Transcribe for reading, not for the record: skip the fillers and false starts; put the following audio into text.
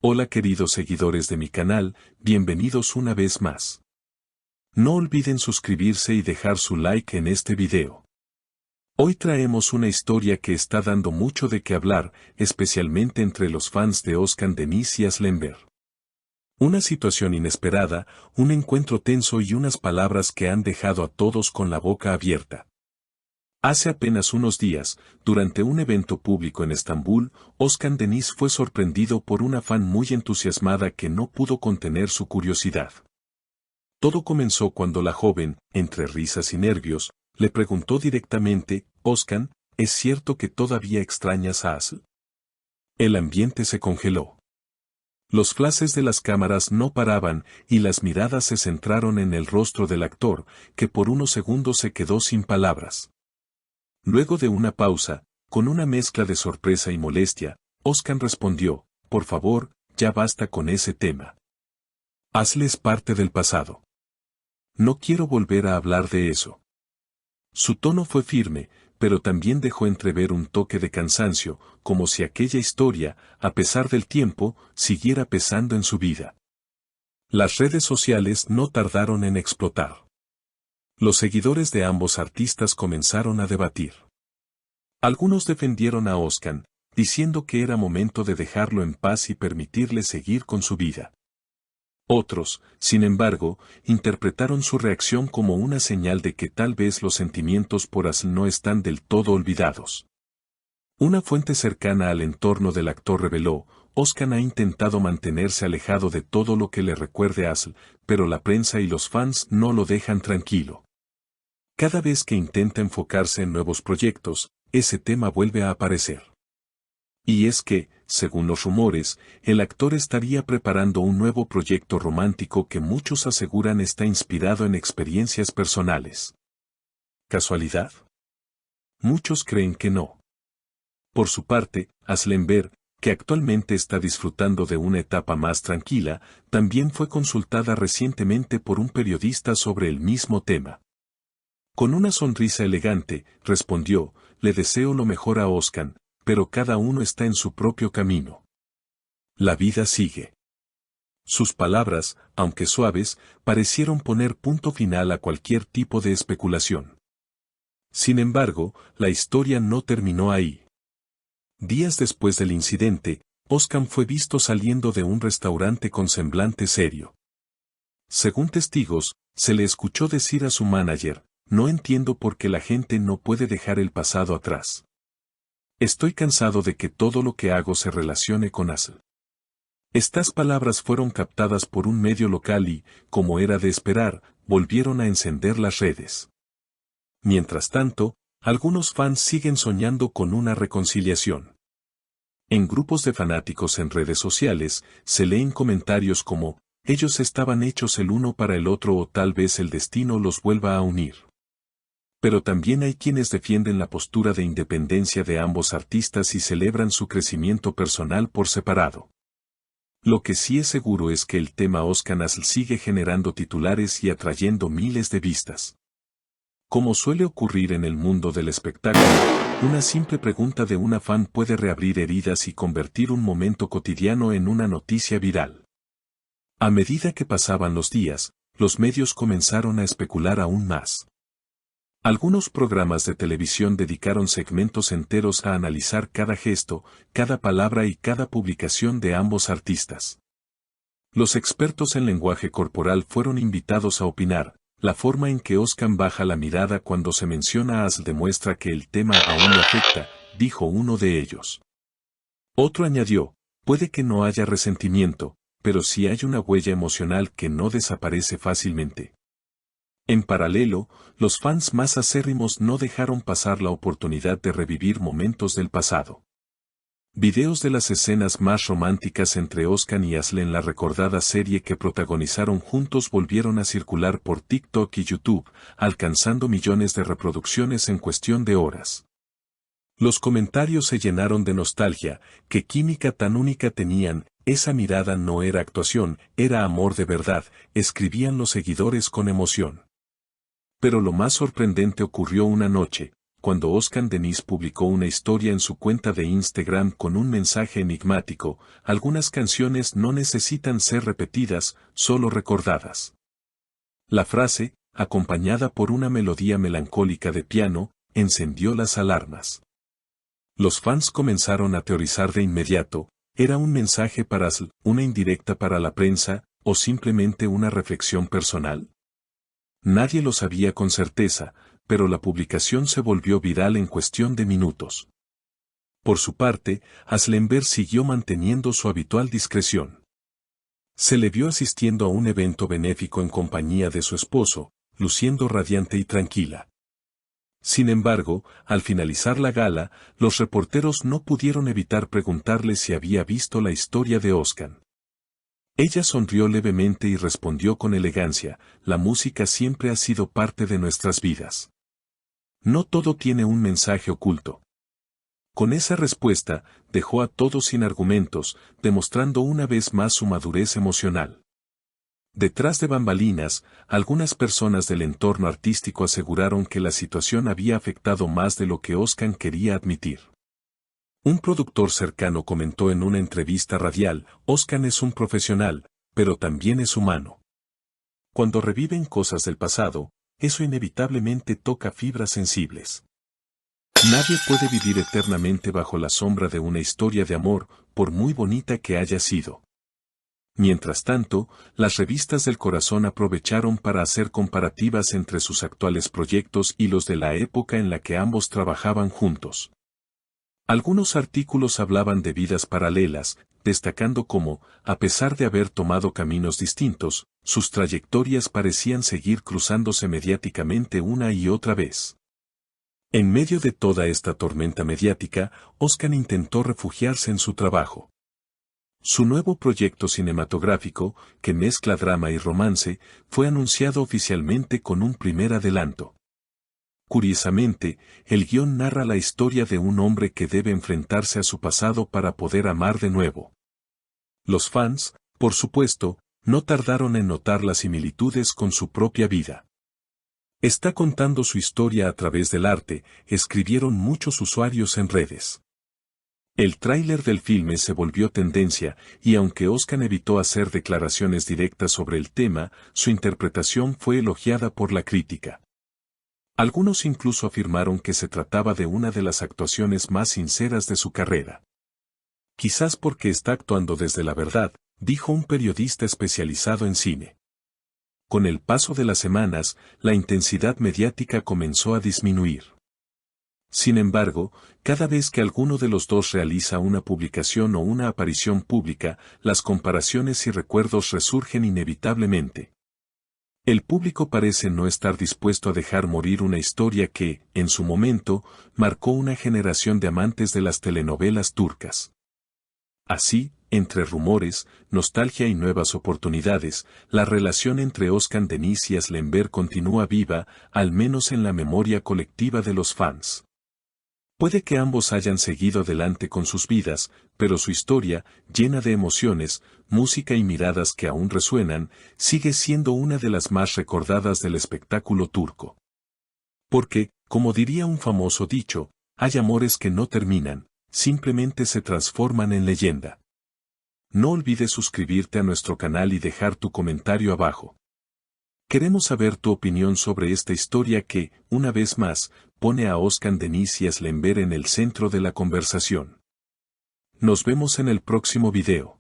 Hola queridos seguidores de mi canal, bienvenidos una vez más. No olviden suscribirse y dejar su like en este video. Hoy traemos una historia que está dando mucho de qué hablar, especialmente entre los fans de Özkan Deniz y Aslı Enver. Una situación inesperada, un encuentro tenso y unas palabras que han dejado a todos con la boca abierta. Hace apenas unos días, durante un evento público en Estambul, Özkan Deniz fue sorprendido por una fan muy entusiasmada que no pudo contener su curiosidad. Todo comenzó cuando la joven, entre risas y nervios, le preguntó directamente: «Özkan, ¿es cierto que todavía extrañas a Aslı?». El ambiente se congeló. Los flashes de las cámaras no paraban y las miradas se centraron en el rostro del actor, que por unos segundos se quedó sin palabras. Luego de una pausa, con una mezcla de sorpresa y molestia, Özkan respondió: «Por favor, ya basta con ese tema. Aslı es parte del pasado. No quiero volver a hablar de eso». Su tono fue firme, pero también dejó entrever un toque de cansancio, como si aquella historia, a pesar del tiempo, siguiera pesando en su vida. Las redes sociales no tardaron en explotar. Los seguidores de ambos artistas comenzaron a debatir. Algunos defendieron a Özkan, diciendo que era momento de dejarlo en paz y permitirle seguir con su vida. Otros, sin embargo, interpretaron su reacción como una señal de que tal vez los sentimientos por Aslı no están del todo olvidados. Una fuente cercana al entorno del actor reveló: «Özkan ha intentado mantenerse alejado de todo lo que le recuerde a Aslı, pero la prensa y los fans no lo dejan tranquilo. Cada vez que intenta enfocarse en nuevos proyectos, ese tema vuelve a aparecer». Y es que, según los rumores, el actor estaría preparando un nuevo proyecto romántico que muchos aseguran está inspirado en experiencias personales. ¿Casualidad? Muchos creen que no. Por su parte, Aslı Enver, que actualmente está disfrutando de una etapa más tranquila, también fue consultada recientemente por un periodista sobre el mismo tema. Con una sonrisa elegante, respondió: «Le deseo lo mejor a Özkan, pero cada uno está en su propio camino. La vida sigue». Sus palabras, aunque suaves, parecieron poner punto final a cualquier tipo de especulación. Sin embargo, la historia no terminó ahí. Días después del incidente, Özkan fue visto saliendo de un restaurante con semblante serio. Según testigos, se le escuchó decir a su manager: «No entiendo por qué la gente no puede dejar el pasado atrás. Estoy cansado de que todo lo que hago se relacione con Aslı». Estas palabras fueron captadas por un medio local y, como era de esperar, volvieron a encender las redes. Mientras tanto, algunos fans siguen soñando con una reconciliación. En grupos de fanáticos en redes sociales, se leen comentarios como: «Ellos estaban hechos el uno para el otro» o «tal vez el destino los vuelva a unir». Pero también hay quienes defienden la postura de independencia de ambos artistas y celebran su crecimiento personal por separado. Lo que sí es seguro es que el tema Özkan Aslı sigue generando titulares y atrayendo miles de vistas. Como suele ocurrir en el mundo del espectáculo, una simple pregunta de una fan puede reabrir heridas y convertir un momento cotidiano en una noticia viral. A medida que pasaban los días, los medios comenzaron a especular aún más. Algunos programas de televisión dedicaron segmentos enteros a analizar cada gesto, cada palabra y cada publicación de ambos artistas. Los expertos en lenguaje corporal fueron invitados a opinar: «La forma en que Özkan baja la mirada cuando se menciona a Aslı demuestra que el tema aún le afecta», dijo uno de ellos. Otro añadió: «Puede que no haya resentimiento, pero sí hay una huella emocional que no desaparece fácilmente». En paralelo, los fans más acérrimos no dejaron pasar la oportunidad de revivir momentos del pasado. Videos de las escenas más románticas entre Özkan y Aslı en la recordada serie que protagonizaron juntos volvieron a circular por TikTok y YouTube, alcanzando millones de reproducciones en cuestión de horas. Los comentarios se llenaron de nostalgia: «Qué química tan única tenían, esa mirada no era actuación, era amor de verdad», escribían los seguidores con emoción. Pero lo más sorprendente ocurrió una noche, cuando Oscar Denis publicó una historia en su cuenta de Instagram con un mensaje enigmático, algunas canciones no necesitan ser repetidas, solo recordadas. La frase, acompañada por una melodía melancólica de piano, encendió las alarmas. Los fans comenzaron a teorizar de inmediato, ¿era un mensaje para Sl, una indirecta para la prensa, o simplemente una reflexión personal? Nadie lo sabía con certeza, pero la publicación se volvió viral en cuestión de minutos. Por su parte, Aslemberg siguió manteniendo su habitual discreción. Se le vio asistiendo a un evento benéfico en compañía de su esposo, luciendo radiante y tranquila. Sin embargo, al finalizar la gala, los reporteros no pudieron evitar preguntarle si había visto la historia de Oscar. Ella sonrió levemente y respondió con elegancia, la música siempre ha sido parte de nuestras vidas. No todo tiene un mensaje oculto. Con esa respuesta, dejó a todos sin argumentos, demostrando una vez más su madurez emocional. Detrás de bambalinas, algunas personas del entorno artístico aseguraron que la situación había afectado más de lo que Oscar quería admitir. Un productor cercano comentó en una entrevista radial, Oscar es un profesional, pero también es humano. Cuando reviven cosas del pasado, eso inevitablemente toca fibras sensibles. Nadie puede vivir eternamente bajo la sombra de una historia de amor, por muy bonita que haya sido. Mientras tanto, las revistas del corazón aprovecharon para hacer comparativas entre sus actuales proyectos y los de la época en la que ambos trabajaban juntos. Algunos artículos hablaban de vidas paralelas, destacando cómo, a pesar de haber tomado caminos distintos, sus trayectorias parecían seguir cruzándose mediáticamente una y otra vez. En medio de toda esta tormenta mediática, Oscar intentó refugiarse en su trabajo. Su nuevo proyecto cinematográfico, que mezcla drama y romance, fue anunciado oficialmente con un primer adelanto. Curiosamente, el guión narra la historia de un hombre que debe enfrentarse a su pasado para poder amar de nuevo. Los fans, por supuesto, no tardaron en notar las similitudes con su propia vida. Está contando su historia a través del arte, escribieron muchos usuarios en redes. El tráiler del filme se volvió tendencia, y aunque Oscar evitó hacer declaraciones directas sobre el tema, su interpretación fue elogiada por la crítica. Algunos incluso afirmaron que se trataba de una de las actuaciones más sinceras de su carrera. Quizás porque está actuando desde la verdad, dijo un periodista especializado en cine. Con el paso de las semanas, la intensidad mediática comenzó a disminuir. Sin embargo, cada vez que alguno de los dos realiza una publicación o una aparición pública, las comparaciones y recuerdos resurgen inevitablemente. El público parece no estar dispuesto a dejar morir una historia que, en su momento, marcó una generación de amantes de las telenovelas turcas. Así, entre rumores, nostalgia y nuevas oportunidades, la relación entre Oscar Denis y Aslemberg continúa viva, al menos en la memoria colectiva de los fans. Puede que ambos hayan seguido adelante con sus vidas, pero su historia, llena de emociones, música y miradas que aún resuenan, sigue siendo una de las más recordadas del espectáculo turco. Porque, como diría un famoso dicho, hay amores que no terminan, simplemente se transforman en leyenda. No olvides suscribirte a nuestro canal y dejar tu comentario abajo. Queremos saber tu opinión sobre esta historia que, una vez más, pone a Oscar Denis y Aslemberg en el centro de la conversación. Nos vemos en el próximo video.